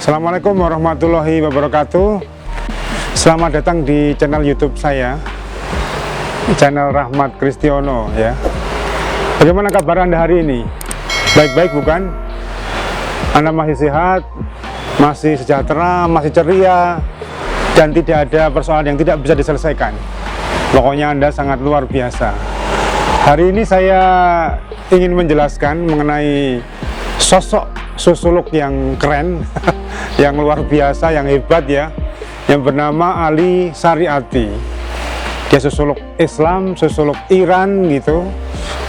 Assalamualaikum warahmatullahi wabarakatuh. Selamat datang di channel YouTube saya, channel Rahmat Kristiono ya. Bagaimana kabar Anda hari ini? Baik-baik bukan? Anda masih sehat, masih sejahtera, masih ceria, dan tidak ada persoalan yang tidak bisa diselesaikan. Pokoknya Anda sangat luar biasa. Hari ini saya ingin menjelaskan mengenai sosok sosiolog yang keren, yang luar biasa, yang hebat ya, yang bernama Ali Shariati. Dia sosiolog Islam, sosiolog Iran gitu,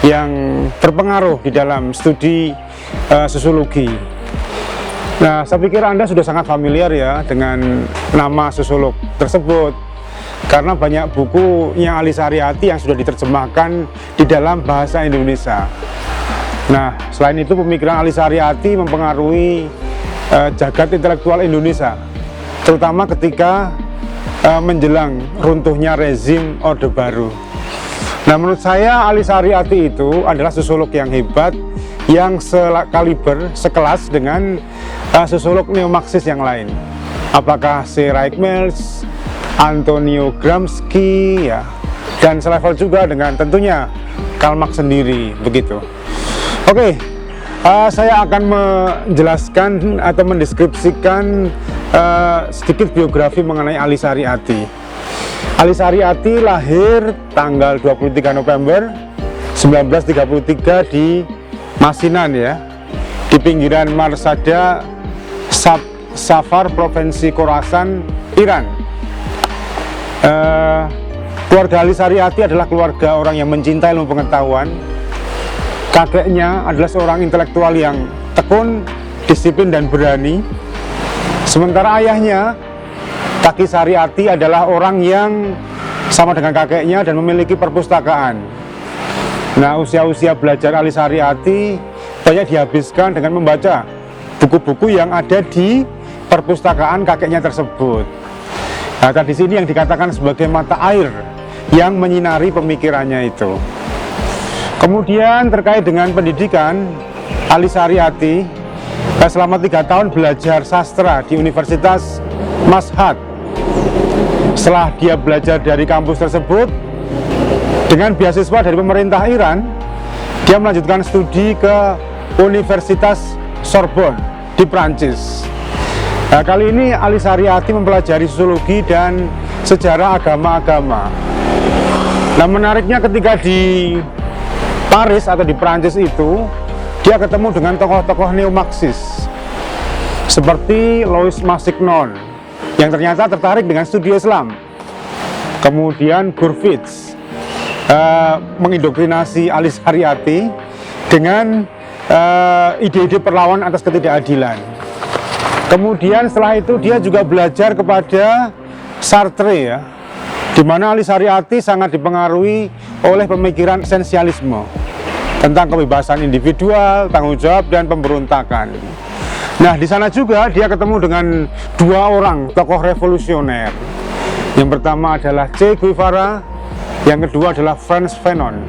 yang berpengaruh di dalam studi sosiologi. Nah, saya pikir Anda sudah sangat familiar ya dengan nama sosiolog tersebut, karena banyak bukunya Ali Shariati yang sudah diterjemahkan di dalam bahasa Indonesia. Nah, selain itu pemikiran Ali Shariati mempengaruhi jagat intelektual Indonesia, terutama ketika menjelang runtuhnya rezim Orde Baru. Nah, menurut saya Ali Shariati itu adalah sosiolog yang hebat, yang sekaliber, sekelas dengan sosiolog neo-Marxis yang lain. Apakah C. Wright Mills, Antonio Gramsci ya, dan selevel juga dengan tentunya Karl Marx sendiri begitu. Oke, saya akan menjelaskan atau mendeskripsikan sedikit biografi mengenai Ali Shariati. Ali Shariati lahir tanggal 23 November 1933 di Masinan ya, di pinggiran Marsada Safar, Provinsi Khorasan, Iran. Keluarga Ali Shariati adalah keluarga orang yang mencintai ilmu pengetahuan. Kakeknya adalah seorang intelektual yang tekun, disiplin, dan berani. Sementara ayahnya, Taki Shariati, adalah orang yang sama dengan kakeknya dan memiliki perpustakaan. Nah, usia-usia belajar Ali Shariati banyak dihabiskan dengan membaca buku-buku yang ada di perpustakaan kakeknya tersebut. Nah, di sini yang dikatakan sebagai mata air yang menyinari pemikirannya itu. Kemudian terkait dengan pendidikan, Ali Shariati selama 3 tahun belajar sastra di Universitas Mashhad. Setelah dia belajar dari kampus tersebut dengan beasiswa dari pemerintah Iran, dia melanjutkan studi ke Universitas Sorbonne di Prancis. Nah, kali ini Ali Shariati mempelajari sosiologi dan sejarah agama-agama. Nah, menariknya ketika di Paris atau di Prancis itu, dia ketemu dengan tokoh-tokoh neo-Marxis seperti Louis Massignon yang ternyata tertarik dengan studi Islam. Kemudian Gurvitz mengindoktrinasi Ali Shariati dengan ide-ide perlawanan atas ketidakadilan. Kemudian setelah itu dia juga belajar kepada Sartre ya, di mana Ali Shariati sangat dipengaruhi oleh pemikiran esensialisme tentang kebebasan individual, tanggung jawab, dan pemberontakan. Nah, di sana juga dia ketemu dengan 2 orang tokoh revolusioner. Yang pertama adalah Che Guevara, yang kedua adalah Frantz Fanon.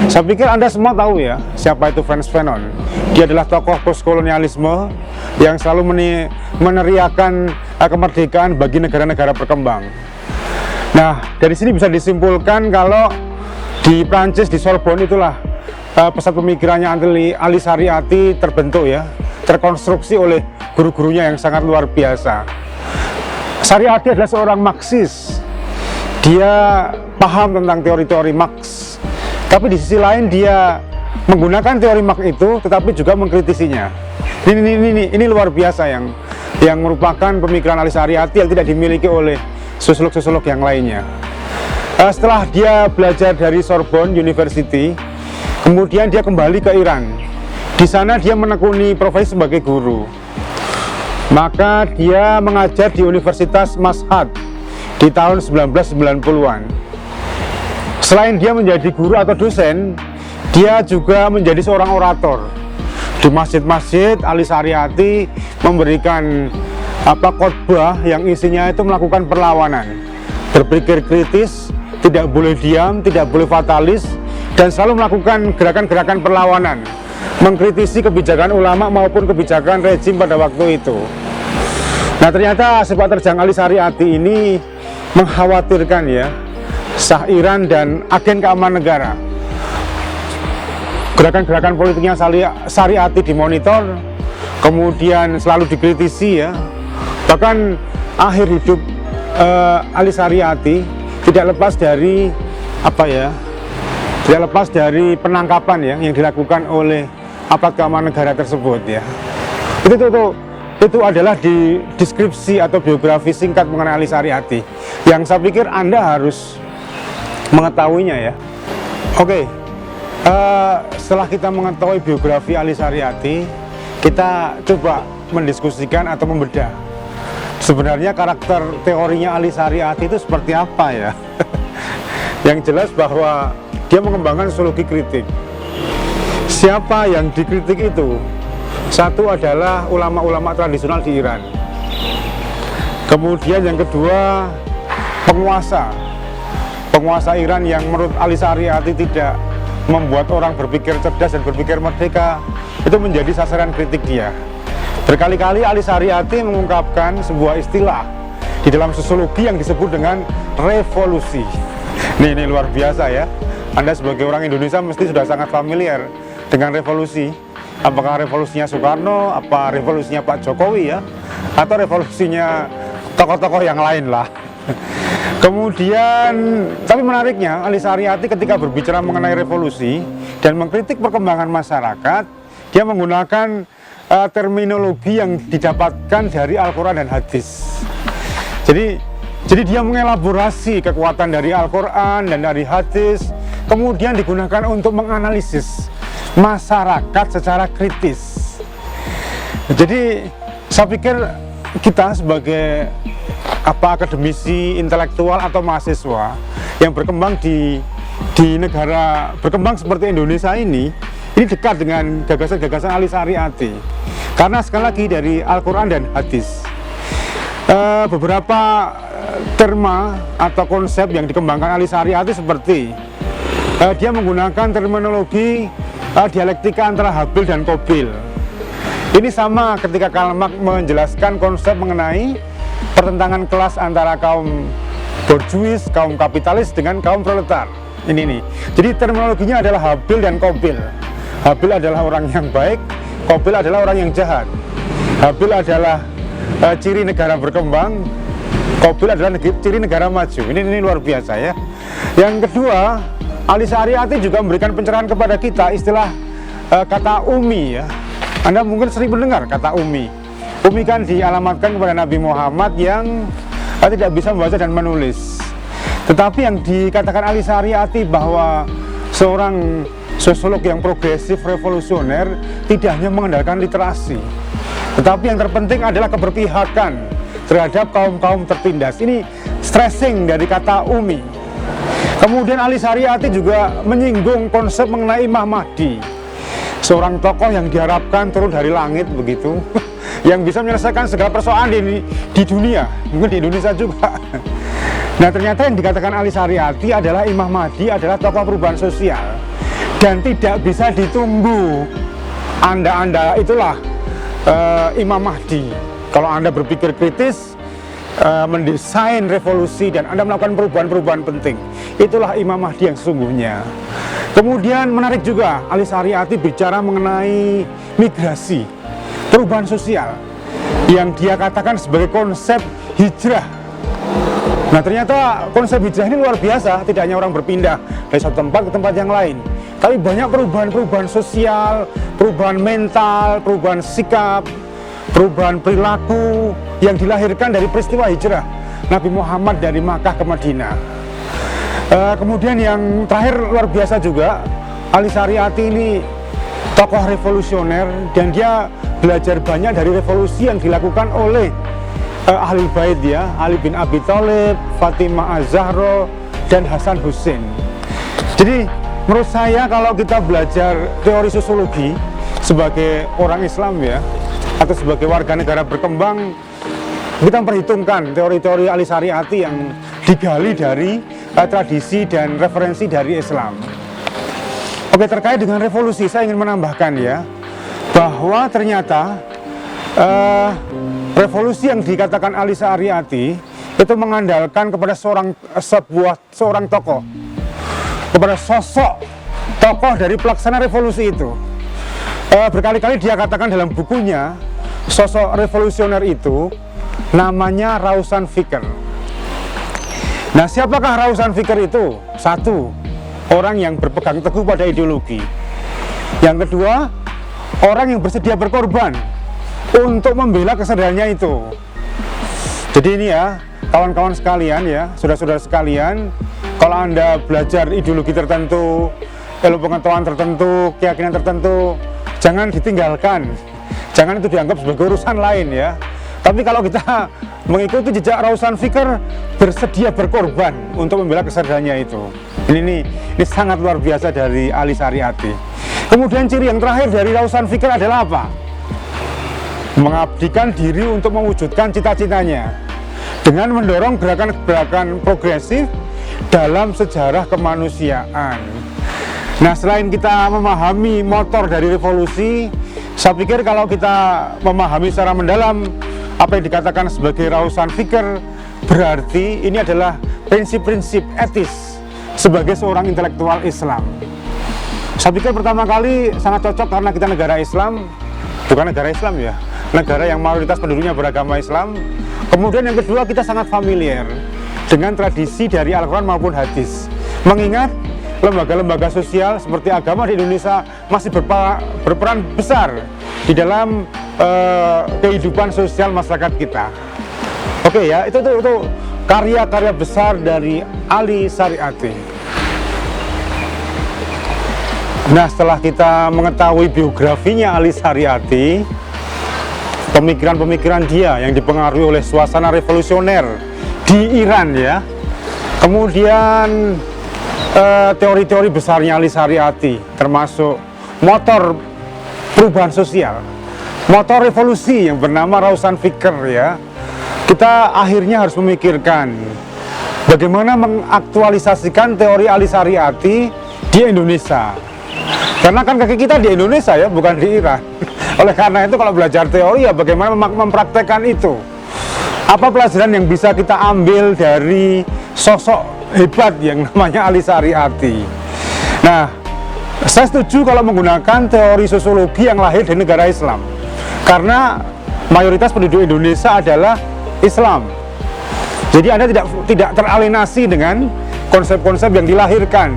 Saya pikir Anda semua tahu ya siapa itu Frantz Fanon. Dia adalah tokoh postkolonialisme yang selalu meneriakan kemerdekaan bagi negara-negara berkembang. Nah, dari sini bisa disimpulkan kalau di Prancis, di Sorbonne itulah pusat pemikirannya Ali Shariati terbentuk ya, terkonstruksi oleh guru-gurunya yang sangat luar biasa. Shariati adalah seorang Marxis. Dia paham tentang teori-teori Marx, tapi di sisi lain dia menggunakan teori Marx itu tetapi juga mengkritisinya. Ini luar biasa yang merupakan pemikiran Ali Shariati yang tidak dimiliki oleh sosiolog-sosiolog yang lainnya. Setelah dia belajar dari Sorbonne University, kemudian dia kembali ke Iran. Di sana dia menekuni profesi sebagai guru. Maka dia mengajar di Universitas Mashhad di tahun 1990-an. Selain dia menjadi guru atau dosen, dia juga menjadi seorang orator. Di masjid-masjid, Ali Shariati memberikan khotbah yang isinya itu melakukan perlawanan, berpikir kritis, tidak boleh diam, tidak boleh fatalis, dan selalu melakukan gerakan-gerakan perlawanan, mengkritisi kebijakan ulama maupun kebijakan rezim pada waktu itu. Nah ternyata sepak terjang Ali Syariati ini mengkhawatirkan ya Shah Iran dan agen keamanan negara. Gerakan-gerakan politiknya Syariati dimonitor, kemudian selalu dikritisi ya. Bahkan akhir hidup Ali Syariati tidak lepas dari tidak lepas dari penangkapan ya yang dilakukan oleh aparat keamanan negara tersebut ya. Itu adalah di deskripsi atau biografi singkat mengenai Ali Syariati yang saya pikir Anda harus mengetahuinya ya. Oke, setelah kita mengetahui biografi Ali Syariati, kita coba mendiskusikan atau membedah sebenarnya karakter teorinya Ali Syariati itu seperti apa ya. Yang jelas bahwa dia mengembangkan sosiologi kritik. Siapa yang dikritik itu? Satu adalah ulama-ulama tradisional di Iran. Kemudian yang kedua, penguasa Iran yang menurut Ali Syariati tidak membuat orang berpikir cerdas dan berpikir merdeka, itu menjadi sasaran kritik dia. Berkali-kali Ali Syariati mengungkapkan sebuah istilah di dalam sosiologi yang disebut dengan revolusi. Ini luar biasa ya. Anda sebagai orang Indonesia mesti sudah sangat familiar dengan revolusi. Apakah revolusinya Soekarno, apa revolusinya Pak Jokowi ya, atau revolusinya tokoh-tokoh yang lain lah. Kemudian, tapi menariknya Ali Syariati ketika berbicara mengenai revolusi dan mengkritik perkembangan masyarakat, dia menggunakan terminologi yang didapatkan dari Al-Quran dan hadis. Jadi dia mengelaborasi kekuatan dari Al-Quran dan dari hadis, kemudian digunakan untuk menganalisis masyarakat secara kritis. Jadi saya pikir kita sebagai akademisi, intelektual atau mahasiswa yang berkembang di negara berkembang seperti Indonesia ini dekat dengan gagasan-gagasan Ali Syariati. Karena sekali lagi dari Al-Quran dan hadis. Beberapa terma atau konsep yang dikembangkan Ali Syariati seperti dia menggunakan terminologi dialektika antara Habil dan Qabil. Ini sama ketika Karl Marx menjelaskan konsep mengenai pertentangan kelas antara kaum borjuis, kaum kapitalis dengan kaum proletar. Ini. Jadi terminologinya adalah Habil dan Qabil. Habil adalah orang yang baik, Qabil adalah orang yang jahat. Habil adalah ciri negara berkembang, Qabil adalah ciri negara maju. Ini luar biasa ya. Yang kedua, Ali Syariati juga memberikan pencerahan kepada kita istilah kata umi ya. Anda mungkin sering mendengar kata umi. Umi kan dialamatkan kepada Nabi Muhammad yang tidak bisa membaca dan menulis. Tetapi yang dikatakan Ali Syariati bahwa seorang sosiolog yang progresif revolusioner tidak hanya mengandalkan literasi, tetapi yang terpenting adalah keberpihakan terhadap kaum-kaum tertindas. Ini stressing dari kata umi. Kemudian Ali Syariati juga menyinggung konsep mengenai Imam Mahdi, seorang tokoh yang diharapkan turun dari langit begitu, yang bisa menyelesaikan segala persoalan di dunia, mungkin di Indonesia juga. Nah ternyata yang dikatakan Ali Syariati adalah Imam Mahdi adalah tokoh perubahan sosial dan tidak bisa ditunggu. Anda itulah Imam Mahdi. Kalau Anda berpikir kritis, mendesain revolusi dan Anda melakukan perubahan-perubahan penting, itulah Imam Mahdi yang sesungguhnya. Kemudian menarik juga Ali Syariati bicara mengenai migrasi, perubahan sosial yang dia katakan sebagai konsep hijrah. Nah ternyata konsep hijrah ini luar biasa, tidak hanya orang berpindah dari satu tempat ke tempat yang lain, tapi banyak perubahan-perubahan sosial, perubahan mental, perubahan sikap, perubahan perilaku yang dilahirkan dari peristiwa hijrah Nabi Muhammad dari Makkah ke Madinah. Kemudian yang terakhir luar biasa juga, Ali Syariati ini tokoh revolusioner dan dia belajar banyak dari revolusi yang dilakukan oleh Ahlul Bait ya, Ali bin Abi Thalib, Fatimah Az-Zahra dan Hasan Hussein. Jadi menurut saya kalau kita belajar teori sosiologi sebagai orang Islam ya, atau sebagai warga negara berkembang, kita memperhitungkan teori-teori Ali Syariati yang digali dari tradisi dan referensi dari Islam. Oke, terkait dengan revolusi saya ingin menambahkan ya, bahwa ternyata Revolusi yang dikatakan Ali Saariati itu mengandalkan kepada seorang tokoh, kepada sosok tokoh dari pelaksana revolusi itu. Berkali-kali dia katakan dalam bukunya, sosok revolusioner itu namanya Rausan Fikr. Nah, siapakah Rausan Fikr itu? Satu, orang yang berpegang teguh pada ideologi. Yang kedua, orang yang bersedia berkorban untuk membela kesadarannya itu. Jadi ini ya, kawan-kawan sekalian ya, saudara-saudara sekalian, kalau Anda belajar ideologi tertentu, ilmu pengetahuan tertentu, keyakinan tertentu, jangan ditinggalkan. Jangan itu dianggap sebagai urusan lain ya. Tapi kalau kita mengikuti jejak Rausan Fikr, bersedia berkorban untuk membela kesadarannya itu. Ini sangat luar biasa dari Ali Saariati. Kemudian ciri yang terakhir dari Rausan Fikr adalah apa? Mengabdikan diri untuk mewujudkan cita-citanya dengan mendorong gerakan-gerakan progresif dalam sejarah kemanusiaan. Nah, selain kita memahami motor dari revolusi, saya pikir kalau kita memahami secara mendalam apa yang dikatakan sebagai Rausan Fikr, berarti ini adalah prinsip-prinsip etis sebagai seorang intelektual Islam. Saya pikir pertama kali sangat cocok karena kita negara Islam, bukan negara Islam ya, negara yang mayoritas penduduknya beragama Islam. Kemudian yang kedua, kita sangat familiar dengan tradisi dari Al-Quran maupun hadis. Mengingat lembaga-lembaga sosial seperti agama di Indonesia masih berperan besar di dalam kehidupan sosial masyarakat kita. Oke ya, itu karya-karya besar dari Ali Saariati. Nah, setelah kita mengetahui biografinya Ali Saariati, pemikiran-pemikiran dia yang dipengaruhi oleh suasana revolusioner di Iran ya, kemudian teori-teori besarnya Ali Saariati, termasuk motor perubahan sosial, motor revolusi yang bernama Rausan Fikr ya, kita akhirnya harus memikirkan bagaimana mengaktualisasikan teori Ali Saariati di Indonesia. Karena kan kaki kita di Indonesia ya, bukan di Iran. Oleh karena itu kalau belajar teori ya bagaimana mempraktekkan itu. Apa pelajaran yang bisa kita ambil dari sosok hebat yang namanya Ali Saariati. Nah, saya setuju kalau menggunakan teori sosiologi yang lahir dari negara Islam. Karena mayoritas penduduk Indonesia adalah Islam. Jadi Anda tidak teralienasi dengan konsep-konsep yang dilahirkan.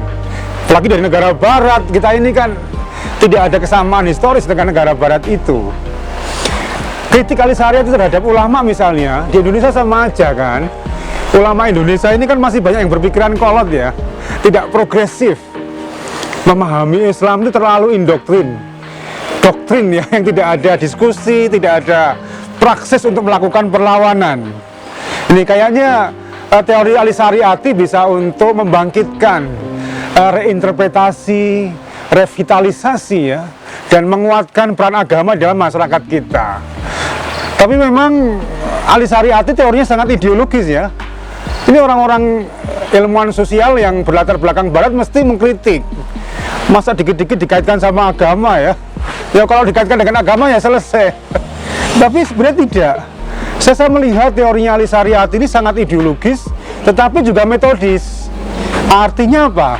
Apalagi dari negara barat, kita ini kan tidak ada kesamaan historis dengan negara barat itu. Kritik Ali Saariati terhadap ulama misalnya, di Indonesia sama aja kan. Ulama Indonesia ini kan masih banyak yang berpikiran kolot ya, tidak progresif. Memahami Islam itu terlalu doktrin ya, yang tidak ada diskusi, tidak ada praksis untuk melakukan perlawanan. Ini kayaknya teori Ali Saariati bisa untuk membangkitkan reinterpretasi, revitalisasi ya, dan menguatkan peran agama dalam masyarakat kita. Tapi memang Ali Saariati teorinya sangat ideologis ya. Ini orang-orang ilmuwan sosial yang berlatar belakang barat mesti mengkritik. Masa dikit-dikit dikaitkan sama agama ya? Ya kalau dikaitkan dengan agama ya selesai. Tapi sebenarnya tidak. Saya melihat teorinya Ali Saariati ini sangat ideologis, tetapi juga metodis. Artinya apa?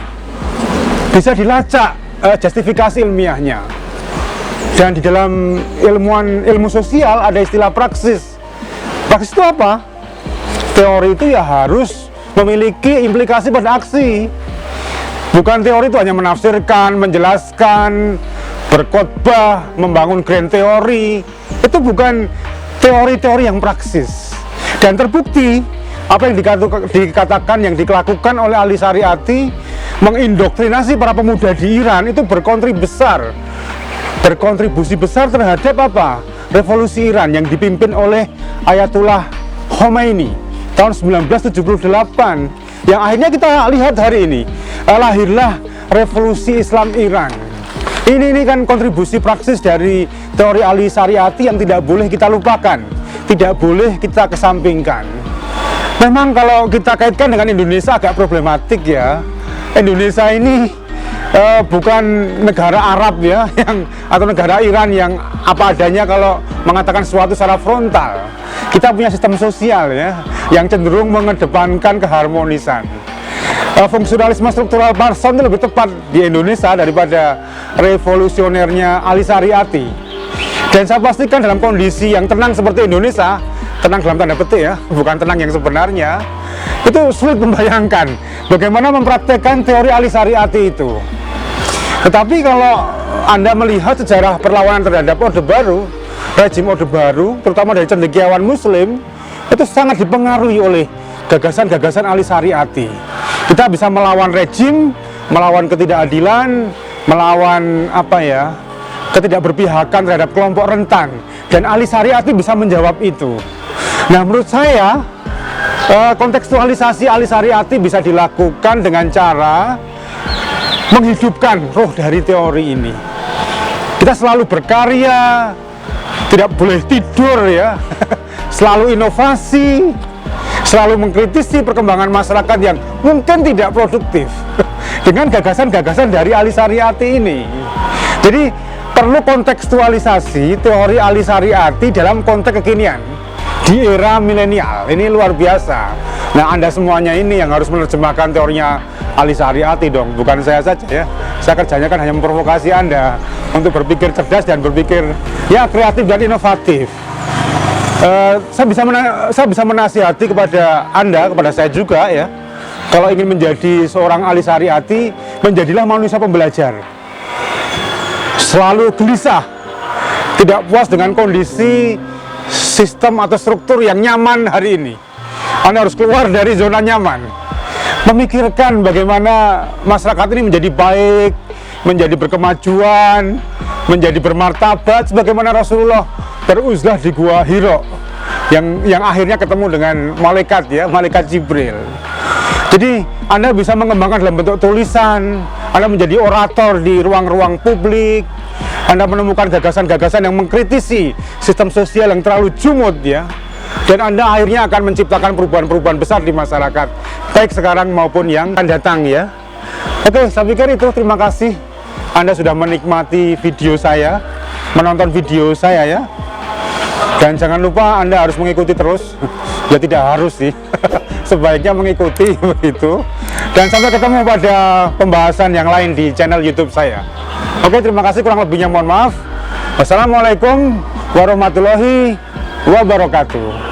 Bisa dilacak justifikasi ilmiahnya. Dan di dalam ilmu sosial ada istilah praksis. Praksis itu apa? Teori itu ya harus memiliki implikasi pada aksi. Bukan teori itu hanya menafsirkan, menjelaskan, berkhotbah, membangun grand teori. Itu bukan teori-teori yang praksis. Dan terbukti apa yang dikatakan, yang dilakukan oleh Ali Saariati, mengindoktrinasi para pemuda di Iran itu berkontribusi besar terhadap apa? Revolusi Iran yang dipimpin oleh Ayatullah Khomeini tahun 1978, yang akhirnya kita lihat hari ini lahirlah revolusi Islam Iran. Ini kan kontribusi praksis dari teori Ali Saariati yang tidak boleh kita lupakan, tidak boleh kita kesampingkan. Memang kalau kita kaitkan dengan Indonesia agak problematik ya. Indonesia ini bukan negara Arab ya, atau negara Iran yang apa adanya kalau mengatakan sesuatu secara frontal. Kita punya sistem sosial ya, yang cenderung mengedepankan keharmonisan. Fungsionalisme struktural Parson itu lebih tepat di Indonesia daripada revolusionernya Ali Sariati. Dan saya pastikan dalam kondisi yang tenang seperti Indonesia, tenang dalam tanda petik ya, bukan tenang yang sebenarnya, itu sulit membayangkan bagaimana mempraktekkan teori Ali Sariati itu. Tetapi kalau Anda melihat sejarah perlawanan terhadap Orde Baru, rejim Orde Baru, terutama dari cendekiawan Muslim, itu sangat dipengaruhi oleh gagasan-gagasan Ali Sariati. Kita bisa melawan rejim, melawan ketidakadilan, melawan ketidakberpihakan terhadap kelompok rentan. Dan Ali Sariati bisa menjawab itu. Nah, menurut saya kontekstualisasi Ali Sariati bisa dilakukan dengan cara menghidupkan roh dari teori ini. Kita selalu berkarya, tidak boleh tidur ya, selalu inovasi, selalu mengkritisi perkembangan masyarakat yang mungkin tidak produktif dengan gagasan-gagasan dari Ali Sariati ini. Jadi perlu kontekstualisasi teori Ali Sariati dalam konteks kekinian di era milenial. Ini luar biasa. Nah, Anda semuanya ini yang harus menerjemahkan teorinya Ali Sariati dong, bukan saya saja ya. Saya kerjanya kan hanya memprovokasi Anda untuk berpikir cerdas dan berpikir ya kreatif dan inovatif. Saya bisa menasihati kepada Anda, kepada saya juga ya, kalau ingin menjadi seorang Ali Sariati, menjadilah manusia pembelajar. Selalu gelisah, tidak puas dengan kondisi sistem atau struktur yang nyaman hari ini. Anda harus keluar dari zona nyaman, memikirkan bagaimana masyarakat ini menjadi baik, menjadi berkemajuan, menjadi bermartabat, sebagaimana Rasulullah beruzlah di Gua Hiro yang akhirnya ketemu dengan malaikat ya, malaikat Jibril. Jadi Anda bisa mengembangkan dalam bentuk tulisan, Anda menjadi orator di ruang-ruang publik, Anda menemukan gagasan-gagasan yang mengkritisi sistem sosial yang terlalu jumud ya. Dan Anda akhirnya akan menciptakan perubahan-perubahan besar di masyarakat, baik sekarang maupun yang akan datang ya. Oke, saya pikir itu. Terima kasih Anda sudah menikmati video saya, menonton video saya ya. Dan jangan lupa Anda harus mengikuti terus. Ya tidak harus sih, sebaiknya mengikuti begitu. Dan sampai ketemu pada pembahasan yang lain di channel YouTube saya. Oke, terima kasih, kurang lebihnya mohon maaf. Wassalamualaikum warahmatullahi wabarakatuh.